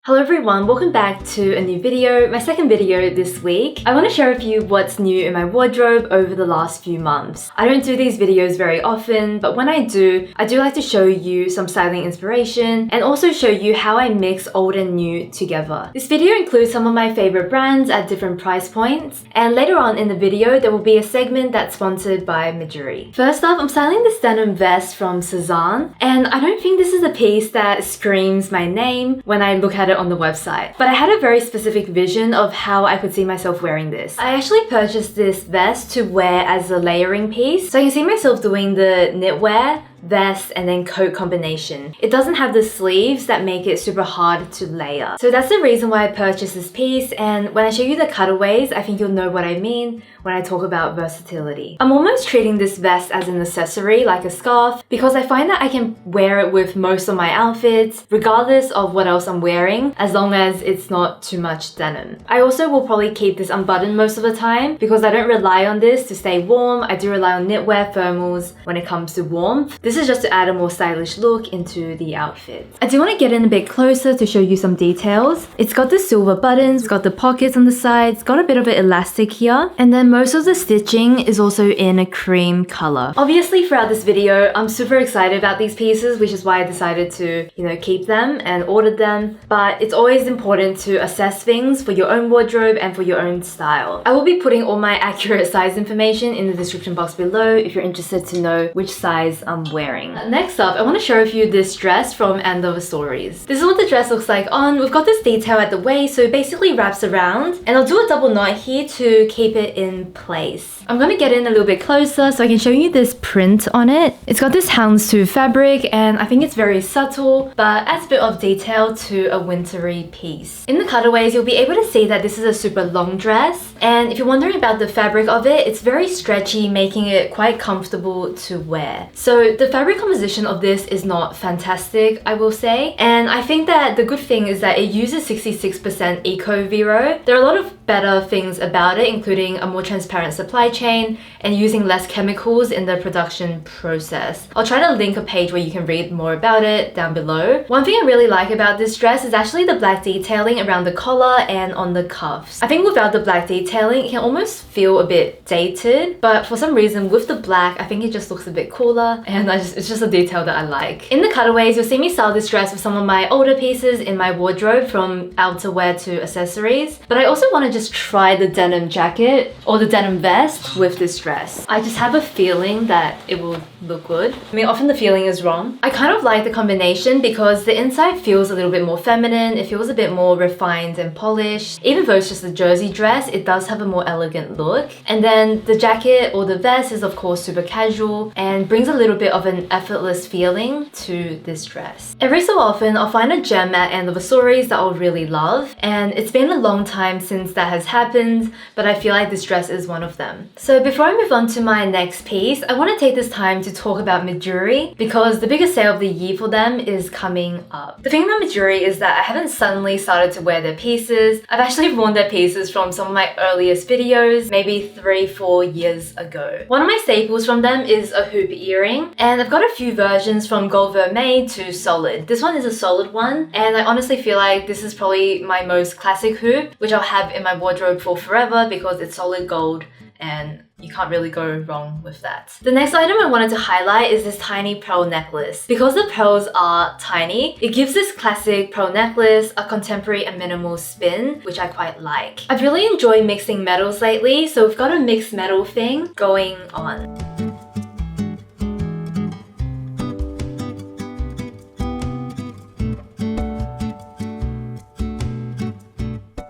Hello everyone, welcome back to a new video, my second video this week. I want to share with you what's new in my wardrobe over the last few months. I don't do these videos very often, but when I do like to show you some styling inspiration and also show you how I mix old and new together. This video includes some of my favorite brands at different price points, and later on in the video there will be a segment that's sponsored by Jewellery. First off, I'm styling this denim vest from Cezanne, and I don't think this is a piece that screams my name when I look at it on the website, but I had a very specific vision of how I could see myself wearing this. I actually purchased this vest to wear as a layering piece, so I can see myself doing the knitwear, vest, and then coat combination. It doesn't have the sleeves that make it super hard to layer. So that's the reason why I purchased this piece, and when I show you the cutaways, I think you'll know what I mean when I talk about versatility. I'm almost treating this vest as an accessory, like a scarf, because I find that I can wear it with most of my outfits, regardless of what else I'm wearing, as long as it's not too much denim. I also will probably keep this unbuttoned most of the time, because I don't rely on this to stay warm. I do rely on knitwear thermals when it comes to warmth. This is just to add a more stylish look into the outfit. I do want to get in a bit closer to show you some details. It's got the silver buttons, it's got the pockets on the sides, it's got a bit of an elastic here, and then most of the stitching is also in a cream color. Obviously throughout this video, I'm super excited about these pieces, which is why I decided to, keep them and ordered them, but it's always important to assess things for your own wardrobe and for your own style. I will be putting all my accurate size information in the description box below if you're interested to know which size I'm wearing. Next up, I want to share with you this dress from Andover Stories. This is what the dress looks like on. We've got this detail at the waist, so it basically wraps around, and I'll do a double knot here to keep it in place. I'm going to get in a little bit closer so I can show you this print on it. It's got this houndstooth fabric, and I think it's very subtle, but adds a bit of detail to a wintry piece. In the cutaways, you'll be able to see that this is a super long dress, and if you're wondering about the fabric of it, it's very stretchy, making it quite comfortable to wear. So the fabric composition of this is not fantastic, I will say, and I think that the good thing is that it uses 66% Eco Vero. There are a lot of better things about it, including a more transparent supply chain and using less chemicals in the production process. I'll try to link a page where you can read more about it down below. One thing I really like about this dress is actually the black detailing around the collar and on the cuffs. I think without the black detailing, it can almost feel a bit dated, but for some reason with the black, I think it just looks a bit cooler, and it's just a detail that I like. In the cutaways, you'll see me style this dress with some of my older pieces in my wardrobe, from outerwear to accessories, but I also want to just try the denim jacket or the denim vest with this dress. I just have a feeling that it will look good. I mean, often the feeling is wrong. I kind of like the combination because the inside feels a little bit more feminine, it feels a bit more refined and polished. Even though it's just a jersey dress, it does have a more elegant look. And then the jacket or the vest is of course super casual and brings a little bit of an effortless feeling to this dress. Every so often, I'll find a gem at Andover Stories that I'll really love, and it's been a long time since that has happened, but I feel like this dress is one of them. So before I move on to my next piece, I want to take this time to talk about Jewellery because the biggest sale of the year for them is coming up. The thing about Jewellery is that I haven't suddenly started to wear their pieces. I've actually worn their pieces from some of my earliest videos, maybe 3-4 years ago. One of my staples from them is a hoop earring, and I've got a few versions from gold vermeil to solid. This one is a solid one, and I honestly feel like this is probably my most classic hoop, which I'll have in my wardrobe for forever because it's solid gold and you can't really go wrong with that. The next item I wanted to highlight is this tiny pearl necklace. Because the pearls are tiny, it gives this classic pearl necklace a contemporary and minimal spin, which I quite like. I've really enjoyed mixing metals lately, so we've got a mixed metal thing going on.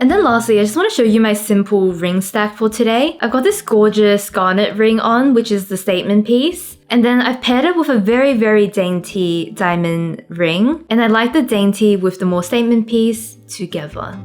And then lastly, I just want to show you my simple ring stack for today. I've got this gorgeous garnet ring on, which is the statement piece. And then I've paired it with a very, very dainty diamond ring. And I like the dainty with the more statement piece together.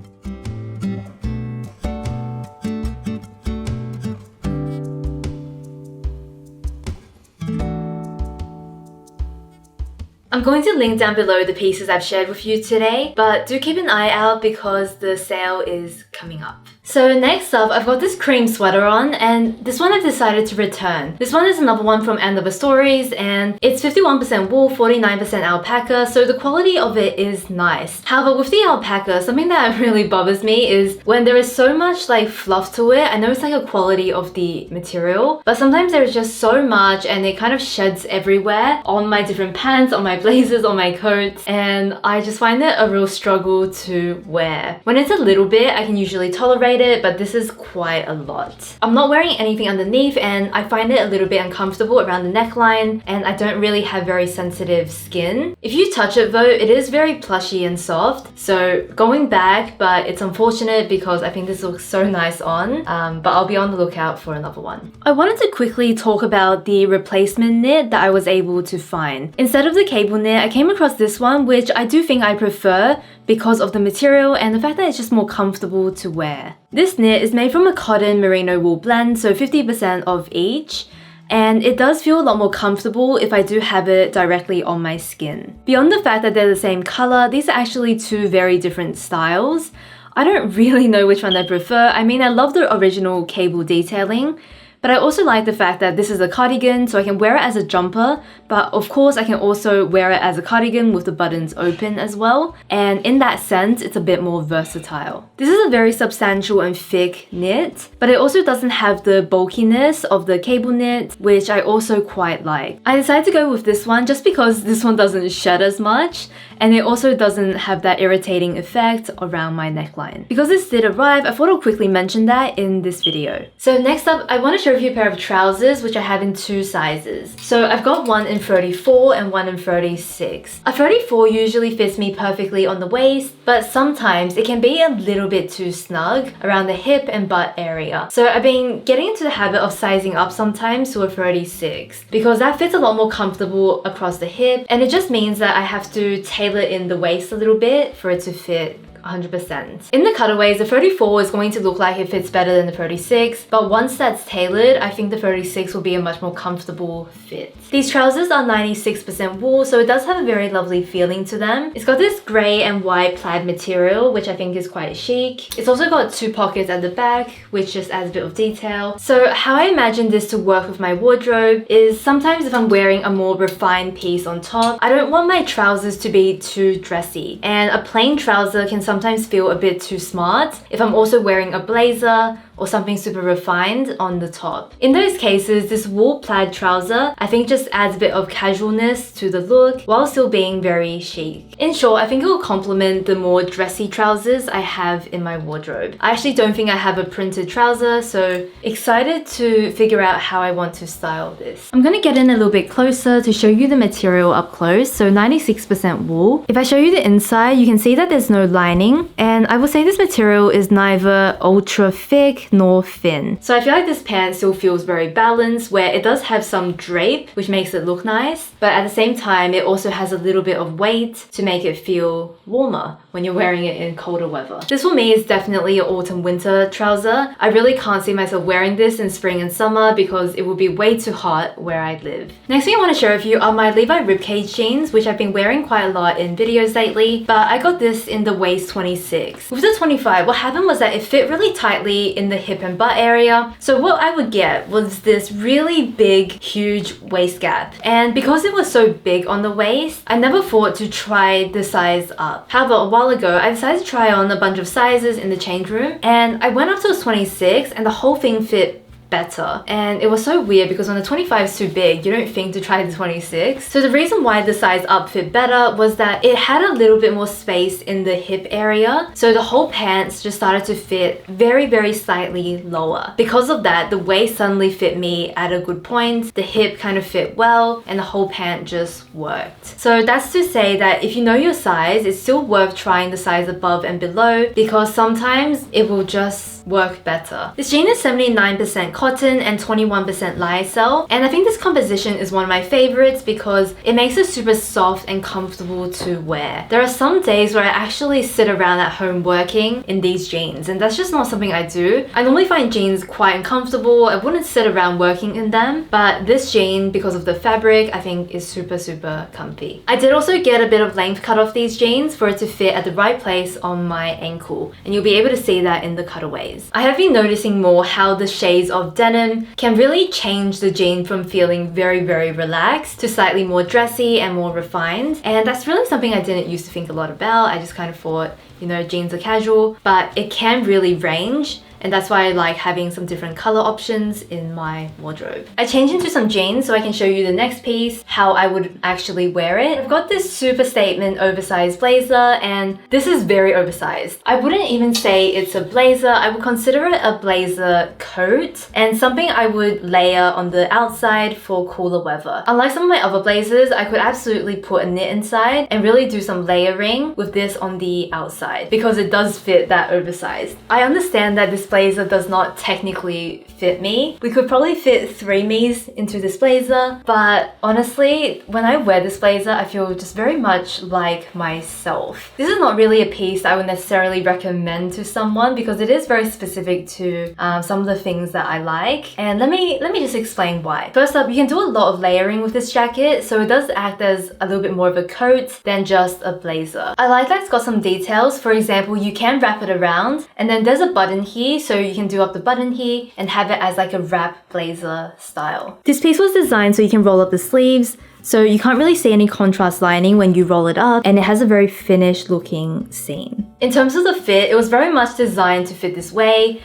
I'm going to link down below the pieces I've shared with you today, but do keep an eye out because the sale is coming up. So next up, I've got this cream sweater on, and this one I've decided to return. This one is another one from End of Stories, and it's 51% wool, 49% alpaca, so the quality of it is nice. However, with the alpaca, something that really bothers me is when there is so much like fluff to it. I know it's like a quality of the material, but sometimes there's just so much and it kind of sheds everywhere on my different pants, on my blazers, on my coats, and I just find it a real struggle to wear. When it's a little bit, I can usually tolerate it, but this is quite a lot. I'm not wearing anything underneath and I find it a little bit uncomfortable around the neckline, and I don't really have very sensitive skin. If you touch it though, it is very plushy and soft, so going back, but it's unfortunate because I think this looks so nice on, but I'll be on the lookout for another one. I wanted to quickly talk about the replacement knit that I was able to find. Instead of the cable knit, I came across this one, which I do think I prefer because of the material and the fact that it's just more comfortable to wear. This knit is made from a cotton merino wool blend, so 50% of each, and it does feel a lot more comfortable if I do have it directly on my skin. Beyond the fact that they're the same color, these are actually two very different styles. I don't really know which one I prefer. I mean, I love the original cable detailing, but I also like the fact that this is a cardigan, so I can wear it as a jumper, but of course I can also wear it as a cardigan with the buttons open as well, and in that sense it's a bit more versatile. This is a very substantial and thick knit, but it also doesn't have the bulkiness of the cable knit, which I also quite like. I decided to go with this one just because this one doesn't shed as much, and it also doesn't have that irritating effect around my neckline. Because this did arrive, I thought I'll quickly mention that in this video. So next up, I want to show you a pair of trousers, which I have in two sizes. So I've got one in 34 and one in 36. A 34 usually fits me perfectly on the waist, but sometimes it can be a little bit too snug around the hip and butt area. So I've been getting into the habit of sizing up sometimes to a 36 because that fits a lot more comfortable across the hip, and it just means that I have to tailor in the waist a little bit for it to fit 100%. In the cutaways, the 34 is going to look like it fits better than the 36, but once that's tailored, I think the 36 will be a much more comfortable fit. These trousers are 96% wool, so it does have a very lovely feeling to them. It's got this grey and white plaid material, which I think is quite chic. It's also got two pockets at the back, which just adds a bit of detail. So how I imagine this to work with my wardrobe is sometimes if I'm wearing a more refined piece on top, I don't want my trousers to be too dressy, and a plain trouser can sometimes feel a bit too smart if I'm also wearing a blazer or something super refined on the top. In those cases, this wool plaid trouser I think just adds a bit of casualness to the look while still being very chic. In short, I think it will complement the more dressy trousers I have in my wardrobe. I actually don't think I have a printed trouser, so excited to figure out how I want to style this. I'm gonna get in a little bit closer to show you the material up close, so 96% wool. If I show you the inside, you can see that there's no lining, and I would say this material is neither ultra thick nor thin. So I feel like this pant still feels very balanced, where it does have some drape, which makes it look nice, but at the same time, it also has a little bit of weight to make it feel warmer when you're wearing it in colder weather. This for me is definitely an autumn-winter trouser. I really can't see myself wearing this in spring and summer because it would be way too hot where I live. Next thing I want to share with you are my Levi ribcage jeans, which I've been wearing quite a lot in videos lately, but I got this in the waist 26. With the 25, what happened was that it fit really tightly in the hip and butt area, so what I would get was this really big, huge waist gap. And because it was so big on the waist, I never thought to try the size up. However, a while ago, I decided to try on a bunch of sizes in the change room, and I went up to a 26 and the whole thing fit better. And it was so weird because when the 25 is too big, you don't think to try the 26. So the reason why the size up fit better was that it had a little bit more space in the hip area. So the whole pants just started to fit very, very slightly lower. Because of that, the waist suddenly fit me at a good point. The hip kind of fit well, and the whole pant just worked. So that's to say that if you know your size, it's still worth trying the size above and below because sometimes it will just work better. This jean is 79% cotton and 21% lyocell, and I think this composition is one of my favorites because it makes it super soft and comfortable to wear. There are some days where I actually sit around at home working in these jeans, and that's just not something I do. I normally find jeans quite uncomfortable. I wouldn't sit around working in them, but this jean, because of the fabric, I think is super, super comfy. I did also get a bit of length cut off these jeans for it to fit at the right place on my ankle, and you'll be able to see that in the cutaways. cutaways. I have been noticing more how the shades of denim can really change the jean from feeling very, very relaxed to slightly more dressy and more refined. And that's really something I didn't used to think a lot about. I just kind of thought, you know, jeans are casual, but it can really range. And that's why I like having some different color options in my wardrobe. I changed into some jeans so I can show you the next piece, how I would actually wear it. I've got this super statement oversized blazer, and this is very oversized. I wouldn't even say it's a blazer. I would consider it a blazer coat and something I would layer on the outside for cooler weather. Unlike some of my other blazers, I could absolutely put a knit inside and really do some layering with this on the outside because it does fit that oversized. I understand that this blazer does not technically fit me. We could probably fit 3 me's into this blazer, but honestly, when I wear this blazer, I feel just very much like myself. This is not really a piece that I would necessarily recommend to someone because it is very specific to some of the things that I like. And let me just explain why. First up, you can do a lot of layering with this jacket, so it does act as a little bit more of a coat than just a blazer. I like that it's got some details. For example, you can wrap it around, and then there's a button here, so you can do up the button here and have it as like a wrap blazer style. This piece was designed so you can roll up the sleeves, so you can't really see any contrast lining when you roll it up, and it has a very finished looking seam. In terms of the fit, it was very much designed to fit this way.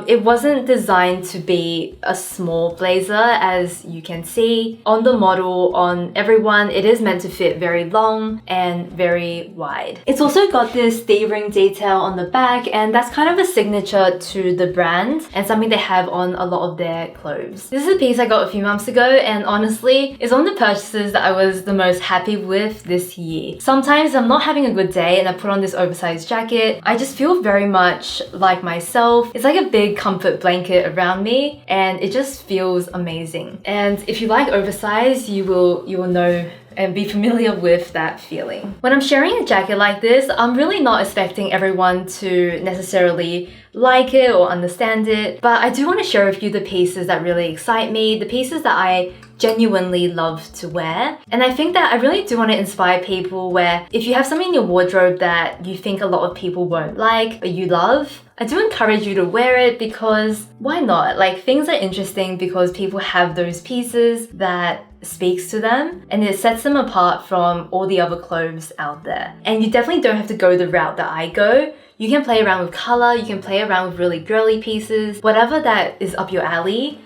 It wasn't designed to be a small blazer, as you can see. On the model, on everyone, it is meant to fit very long and very wide. It's also got this D-ring detail on the back, and that's kind of a signature to the brand and something they have on a lot of their clothes. This is a piece I got a few months ago, and honestly, it's one of the purchases that I was the most happy with this year. Sometimes I'm not having a good day and I put on this oversized jacket. I just feel very much like myself. It's like a big comfort blanket around me, and it just feels amazing. And if you like oversized, you will know and be familiar with that feeling. When I'm sharing a jacket like this, I'm really not expecting everyone to necessarily like it or understand it, but I do want to share with you the pieces that really excite me, the pieces that I genuinely love to wear. And I think that I really do want to inspire people where if you have something in your wardrobe that you think a lot of people won't like, but you love, I do encourage you to wear it because why not? Like, things are interesting because people have those pieces that speaks to them and it sets them apart from all the other clothes out there. And you definitely don't have to go the route that I go. You can play around with color, you can play around with really girly pieces, whatever that is up your alley,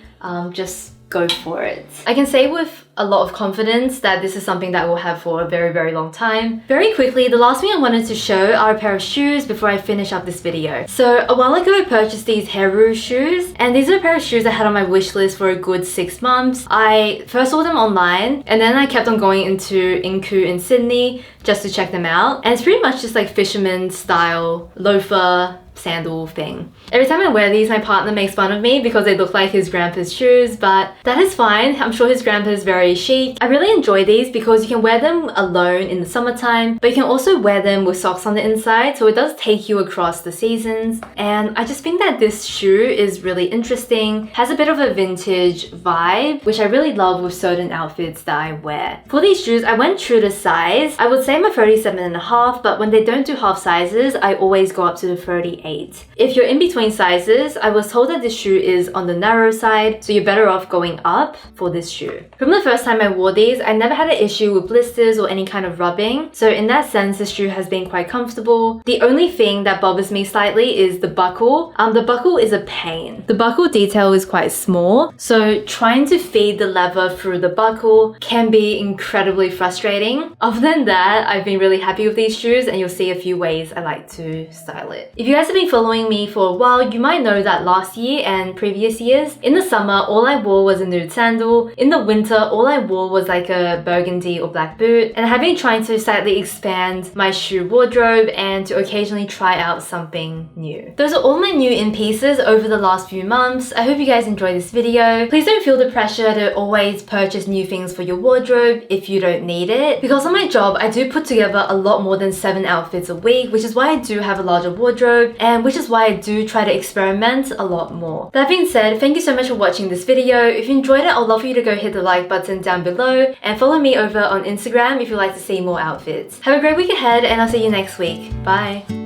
just go for it. I can say with a lot of confidence that this is something that we'll have for a very, very long time. Very quickly, the last thing I wanted to show are a pair of shoes before I finish up this video. So a while ago I purchased these Heru shoes, and these are a pair of shoes I had on my wish list for a good 6 months. I first saw them online and then I kept on going into Inku in Sydney just to check them out. And it's pretty much just like fisherman style loafer sandal thing. Every time I wear these, my partner makes fun of me because they look like his grandpa's shoes, but that is fine. I'm sure his grandpa is very chic. I really enjoy these because you can wear them alone in the summertime, but you can also wear them with socks on the inside, so it does take you across the seasons. And I just think that this shoe is really interesting, has a bit of a vintage vibe, which I really love with certain outfits that I wear. For these shoes, I went true to size. I would say I'm a 37.5, but when they don't do half sizes, I always go up to the 38. If you're in between sizes, I was told that this shoe is on the narrow side, so you're better off going up for this shoe. From the first time I wore these, I never had an issue with blisters or any kind of rubbing, so in that sense, this shoe has been quite comfortable. The only thing that bothers me slightly is the buckle. The buckle is a pain. The buckle detail is quite small, so trying to feed the leather through the buckle can be incredibly frustrating. Other than that, I've been really happy with these shoes, and you'll see a few ways I like to style it. If you guys have been following me for a while, you might know that last year and previous years, in the summer, all I wore was a nude sandal. In the winter, all I wore was like a burgundy or black boot. And I have been trying to slightly expand my shoe wardrobe and to occasionally try out something new. Those are all my new in pieces over the last few months. I hope you guys enjoyed this video. Please don't feel the pressure to always purchase new things for your wardrobe if you don't need it. Because on my job, I do put together a lot more than 7 outfits a week, which is why I do have a larger wardrobe, and which is why I do try to experiment a lot more. That being said, thank you so much for watching this video. If you enjoyed it, I'd love for you to go hit the like button down below and follow me over on Instagram if you'd like to see more outfits. Have a great week ahead, and I'll see you next week. Bye!